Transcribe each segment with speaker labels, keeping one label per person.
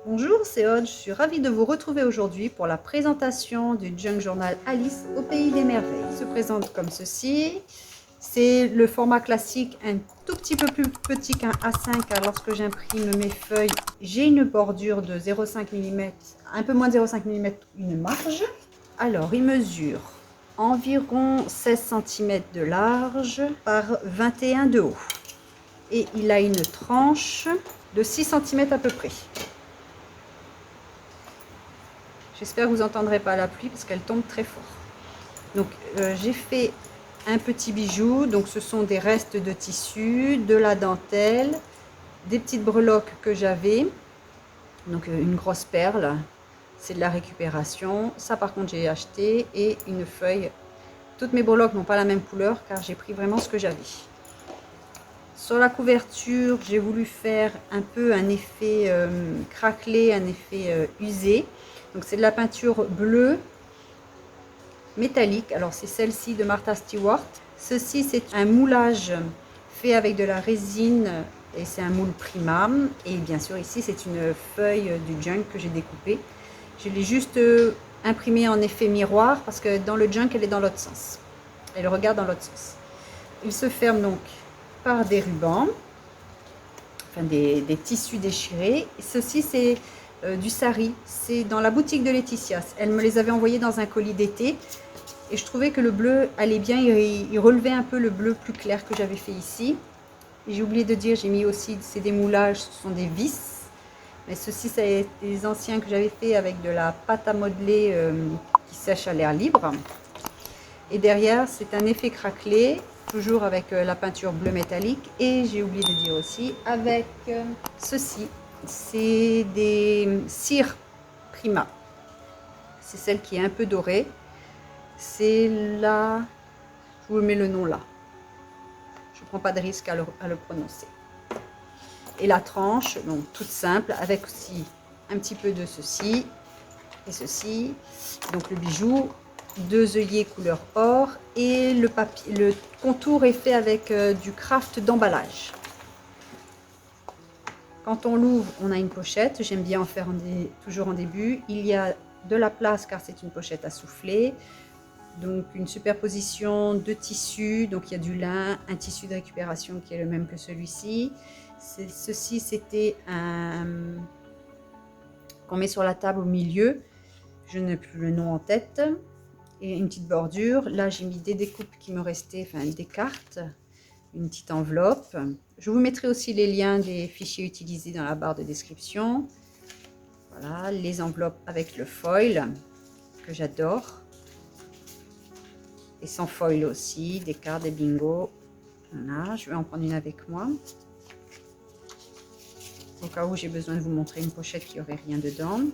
Speaker 1: Bonjour, c'est Aude, je suis ravie de vous retrouver aujourd'hui pour la présentation du Junk Journal Alice au Pays des Merveilles. Il se présente comme ceci. C'est le format classique, un tout petit peu plus petit qu'un A5 car lorsque j'imprime mes feuilles, j'ai une bordure de 0,5 mm, un peu moins de 0,5 mm, une marge. Alors, il mesure environ 16 cm de large par 21 de haut. Et il a une tranche de 6 cm à peu près. J'espère que vous n'entendrez pas la pluie parce qu'elle tombe très fort. Donc j'ai fait un petit bijou, donc ce sont des restes de tissu, de la dentelle, des petites breloques que j'avais, donc une grosse perle, c'est de la récupération. Ça par contre j'ai acheté, et une feuille. Toutes mes breloques n'ont pas la même couleur car j'ai pris vraiment ce que j'avais. Sur la couverture, j'ai voulu faire un peu un effet craquelé, un effet usé. Donc c'est de la peinture bleue métallique. Alors c'est celle-ci de Martha Stewart. Ceci c'est un moulage fait avec de la résine et c'est un moule Prima. Et bien sûr ici c'est une feuille du junk que j'ai découpée. Je l'ai juste imprimée en effet miroir parce que dans le junk elle est dans l'autre sens. Elle regarde dans l'autre sens. Il se ferme donc par des rubans, enfin des tissus déchirés. Et ceci c'est du sari, c'est dans la boutique de Laetitia. Elle me les avait envoyés dans un colis d'été et je trouvais que le bleu allait bien, il relevait un peu le bleu plus clair que j'avais fait ici. J'ai oublié de dire, j'ai mis aussi, c'est des moulages, ce sont des vis, mais ceci c'est des anciens que j'avais fait avec de la pâte à modeler qui sèche à l'air libre. Et derrière c'est un effet craquelé, toujours avec la peinture bleu métallique, et j'ai oublié de dire aussi avec ceci, c'est des cires Prima, c'est celle qui est un peu dorée, c'est là, je vous mets le nom là, je ne prends pas de risque à le prononcer. Et la tranche, donc toute simple, avec aussi un petit peu de ceci et ceci, donc le bijou, deux œillets couleur or, et le papier, le contour est fait avec du craft d'emballage. Quand on l'ouvre, on a une pochette, j'aime bien en faire toujours en début. Il y a de la place car c'est une pochette à souffler, donc une superposition de tissus, donc il y a du lin, un tissu de récupération qui est le même que celui-ci. Ceci c'était un qu'on met sur la table au milieu, je n'ai plus le nom en tête, et une petite bordure. Là j'ai mis des découpes qui me restaient, enfin des cartes, une petite enveloppe. Je vous mettrai aussi les liens des fichiers utilisés dans la barre de description. Voilà, les enveloppes avec le foil que j'adore, et sans foil aussi, des cartes, des bingo. Voilà, je vais en prendre une avec moi au cas où j'ai besoin de vous montrer une pochette qui aurait rien dedans. Donc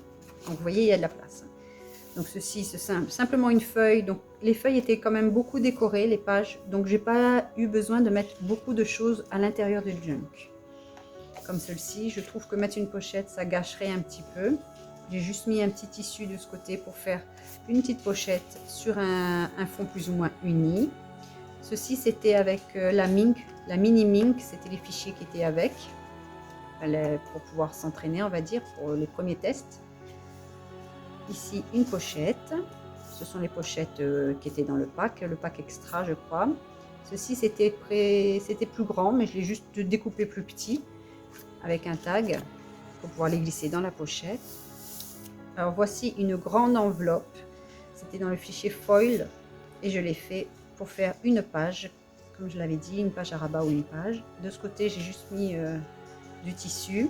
Speaker 1: vous voyez, il y a de la place. Donc ceci c'est simplement une feuille, donc les feuilles étaient quand même beaucoup décorées, les pages, donc j'ai pas eu besoin de mettre beaucoup de choses à l'intérieur du junk. Comme celle-ci, je trouve que mettre une pochette ça gâcherait un petit peu. J'ai juste mis un petit tissu de ce côté pour faire une petite pochette sur un fond plus ou moins uni. Ceci c'était avec la Mink, la mini Mink, c'était les fichiers qui étaient avec, pour pouvoir s'entraîner on va dire pour les premiers tests. Ici une pochette, ce sont les pochettes qui étaient dans le pack extra je crois. Ceci c'était plus grand mais je l'ai juste découpé plus petit avec un tag pour pouvoir les glisser dans la pochette. Alors voici une grande enveloppe, c'était dans le fichier foil et je l'ai fait pour faire une page, comme je l'avais dit, une page à rabat ou une page. De ce côté j'ai juste mis du tissu.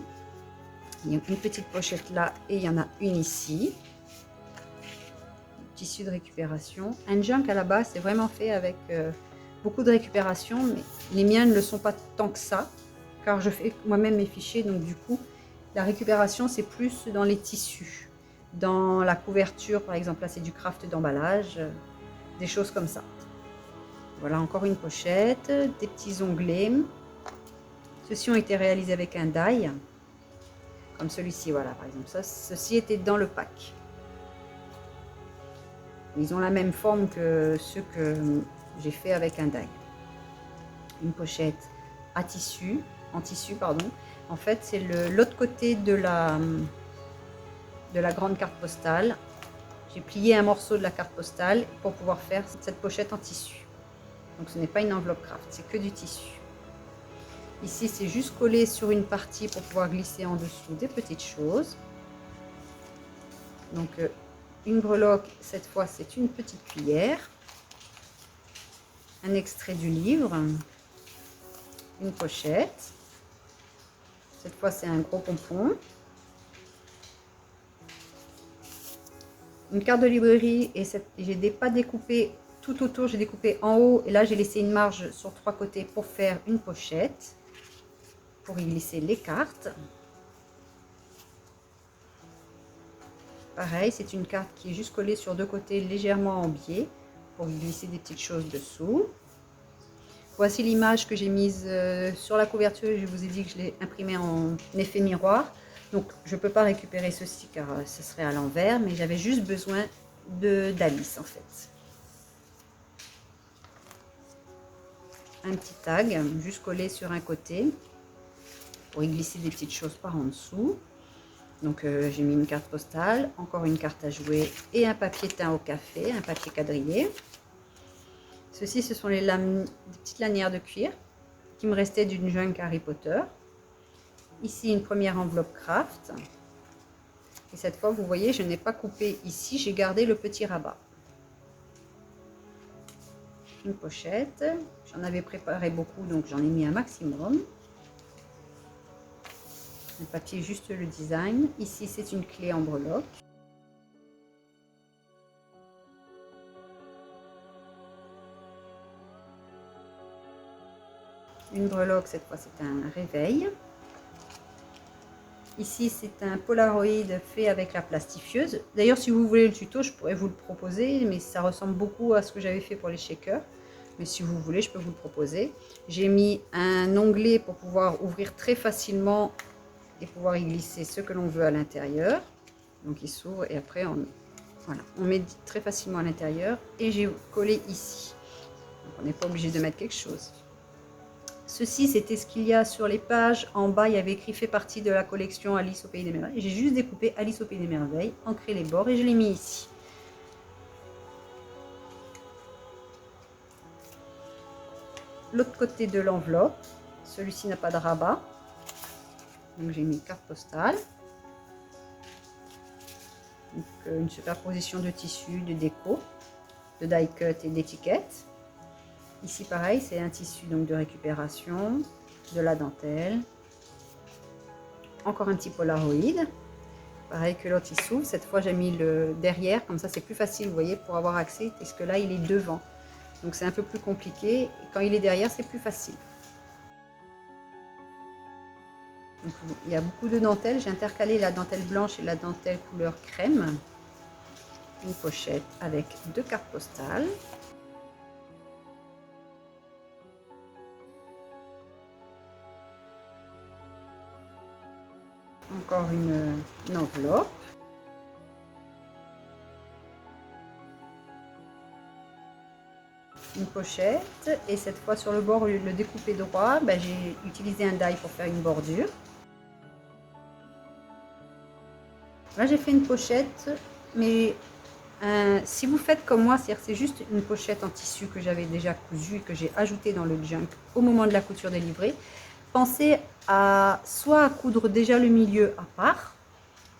Speaker 1: Il y a une petite pochette là et il y en a une ici. Tissu de récupération. Un junk à la base c'est vraiment fait avec beaucoup de récupération, mais les miens ne le sont pas tant que ça car je fais moi-même mes fichiers, donc du coup la récupération c'est plus dans les tissus, dans la couverture par exemple, là c'est du craft d'emballage, des choses comme ça. Voilà encore une pochette, des petits onglets. Ceux-ci ont été réalisés avec un die, comme celui-ci, voilà par exemple, ça, ceci était dans le pack. Ils ont la même forme que ceux que j'ai fait avec un die. Une pochette à tissu, en tissu pardon. En fait c'est l'autre côté de la de la grande carte postale. J'ai plié un morceau de la carte postale pour pouvoir faire cette pochette en tissu. Donc ce n'est pas une enveloppe craft, c'est que du tissu. Ici, c'est juste collé sur une partie pour pouvoir glisser en dessous des petites choses. Donc une breloque, cette fois c'est une petite cuillère. Un extrait du livre. Une pochette. Cette fois c'est un gros pompon. Une carte de librairie et j'ai pas découpé tout autour, j'ai découpé en haut et là j'ai laissé une marge sur 3 côtés pour faire une pochette, pour y glisser les cartes. Pareil, c'est une carte qui est juste collée sur 2 côtés légèrement en biais pour y glisser des petites choses dessous. Voici l'image que j'ai mise sur la couverture, je vous ai dit que je l'ai imprimée en effet miroir. Donc je ne peux pas récupérer ceci car ce serait à l'envers, mais j'avais juste besoin d'Alice en fait. Un petit tag juste collé sur un côté pour y glisser des petites choses par en dessous. Donc j'ai mis une carte postale, encore une carte à jouer et un papier teint au café, un papier quadrillé. Ceci, ce sont des petites lanières de cuir qui me restaient d'une junk Harry Potter. Ici, une première enveloppe craft. Et cette fois, vous voyez, je n'ai pas coupé ici, j'ai gardé le petit rabat. Une pochette. J'en avais préparé beaucoup, donc j'en ai mis un maximum. Un papier, juste le design. Ici, c'est une clé en breloque. Une breloque, cette fois, c'est un réveil. Ici, c'est un Polaroid fait avec la plastifieuse. D'ailleurs, si vous voulez le tuto, je pourrais vous le proposer, mais ça ressemble beaucoup à ce que j'avais fait pour les shakers. Mais si vous voulez, je peux vous le proposer. J'ai mis un onglet pour pouvoir ouvrir très facilement et pouvoir y glisser ce que l'on veut à l'intérieur. Donc, il s'ouvre et après, voilà, on met très facilement à l'intérieur. Et j'ai collé ici. Donc, on n'est pas obligé de mettre quelque chose. Ceci, c'était ce qu'il y a sur les pages. En bas, il y avait écrit « Fait partie de la collection Alice au Pays des Merveilles ». J'ai juste découpé Alice au Pays des Merveilles, ancré les bords et je l'ai mis ici. L'autre côté de l'enveloppe, celui-ci n'a pas de rabat. Donc j'ai mis carte postale. Donc, une superposition de tissus, de déco, de die cut et d'étiquettes. Ici pareil, c'est un tissu donc de récupération, de la dentelle, encore un petit Polaroid, pareil que l'autre il s'ouvre. Cette fois j'ai mis le derrière, comme ça c'est plus facile, vous voyez, pour avoir accès, parce que là il est devant, donc c'est un peu plus compliqué. Et quand il est derrière, c'est plus facile. Donc, il y a beaucoup de dentelle, j'ai intercalé la dentelle blanche et la dentelle couleur crème. Une pochette avec 2 cartes postales. Encore une enveloppe. Une pochette. Et cette fois sur le bord, au lieu de le découper droit, j'ai utilisé un die pour faire une bordure. Là j'ai fait une pochette, mais si vous faites comme moi, c'est-à-dire c'est juste une pochette en tissu que j'avais déjà cousu et que j'ai ajouté dans le junk au moment de la couture des livrets. Pensez à soit à coudre déjà le milieu à part,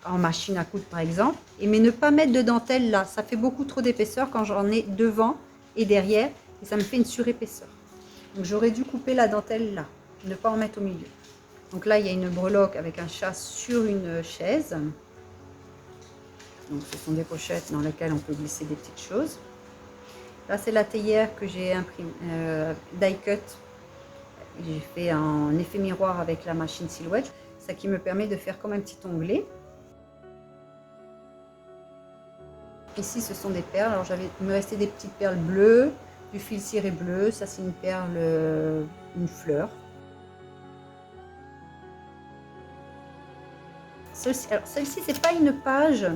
Speaker 1: en machine à coudre par exemple, mais ne pas mettre de dentelle là, ça fait beaucoup trop d'épaisseur quand j'en ai devant et derrière, et ça me fait une surépaisseur. Donc j'aurais dû couper la dentelle là, ne pas en mettre au milieu. Donc là il y a une breloque avec un chat sur une chaise. Donc ce sont des pochettes dans lesquelles on peut glisser des petites choses. Là c'est la théière que j'ai imprimée, die cut. J'ai fait en effet miroir avec la machine Silhouette, ça qui me permet de faire comme un petit onglet. Ici ce sont des perles, alors il me restait des petites perles bleues, du fil ciré bleu, ça c'est une perle, une fleur. Celle-ci c'est pas une page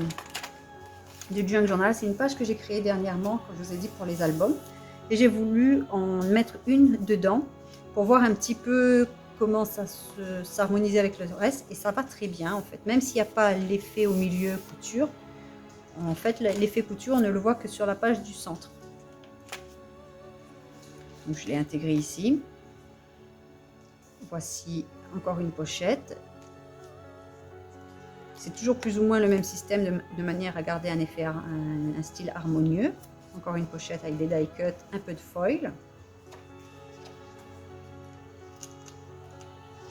Speaker 1: du Junk Journal, c'est une page que j'ai créée dernièrement, comme je vous ai dit, pour les albums. Et j'ai voulu en mettre une dedans pour voir un petit peu commence à s'harmoniser avec le reste et ça va très bien en fait. Même s'il n'y a pas l'effet au milieu couture, en fait l'effet couture on ne le voit que sur la page du centre. Donc je l'ai intégré ici. Voici encore une pochette. C'est toujours plus ou moins le même système de manière à garder un effet, un style harmonieux. Encore une pochette avec des die cuts, un peu de foil.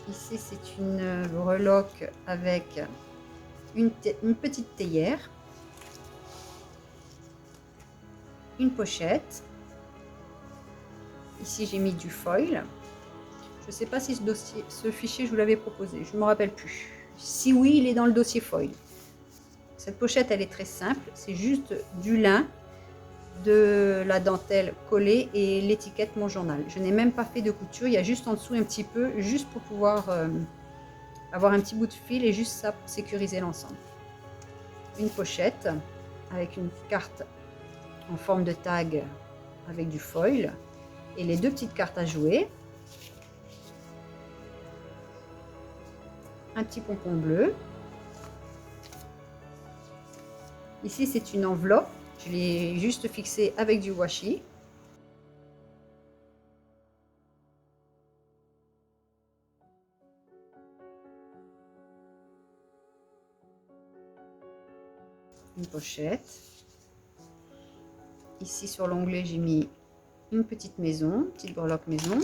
Speaker 1: Ici c'est une breloque avec une petite théière, une pochette. Ici j'ai mis du foil. Je ne sais pas si ce fichier je vous l'avais proposé, je ne me rappelle plus. Si oui, il est dans le dossier foil. Cette pochette elle est très simple, c'est juste du lin, de la dentelle collée et l'étiquette Mon Journal. Je n'ai même pas fait de couture, il y a juste en dessous un petit peu, juste pour pouvoir avoir un petit bout de fil et juste ça pour sécuriser l'ensemble. Une pochette avec une carte en forme de tag avec du foil et les deux petites cartes à jouer. Un petit pompon bleu. Ici c'est une enveloppe, je l'ai juste fixée avec du washi. Une pochette. Ici sur l'onglet j'ai mis une petite maison, petite breloque maison.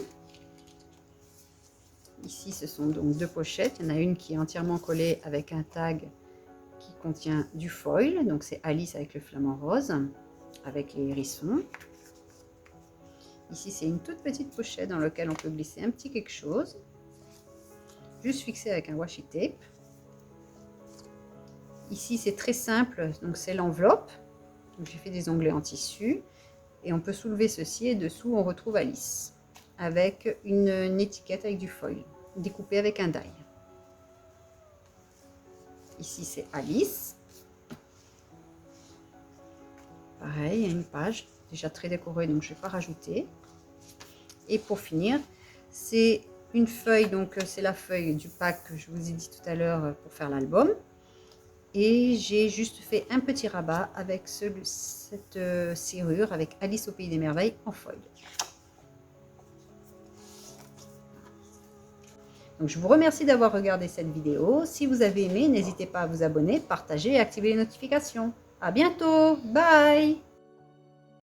Speaker 1: Ici ce sont donc deux pochettes, il y en a une qui est entièrement collée avec un tag qui contient du foil, donc c'est Alice avec le flamant rose, avec les hérissons. Ici c'est une toute petite pochette dans laquelle on peut glisser un petit quelque chose, juste fixé avec un washi tape. Ici c'est très simple, donc c'est l'enveloppe, j'ai fait des onglets en tissu, et on peut soulever ceci et dessous on retrouve Alice, avec une étiquette avec du foil, découpée avec un die. Ici c'est Alice. Pareil, il y a une page déjà très décorée, donc je ne vais pas rajouter. Et pour finir, c'est une feuille, donc c'est la feuille du pack que je vous ai dit tout à l'heure pour faire l'album. Et j'ai juste fait un petit rabat avec cette serrure avec Alice au Pays des Merveilles en foil. Donc je vous remercie d'avoir regardé cette vidéo. Si vous avez aimé, n'hésitez pas à vous abonner, partager et activer les notifications. À bientôt, bye!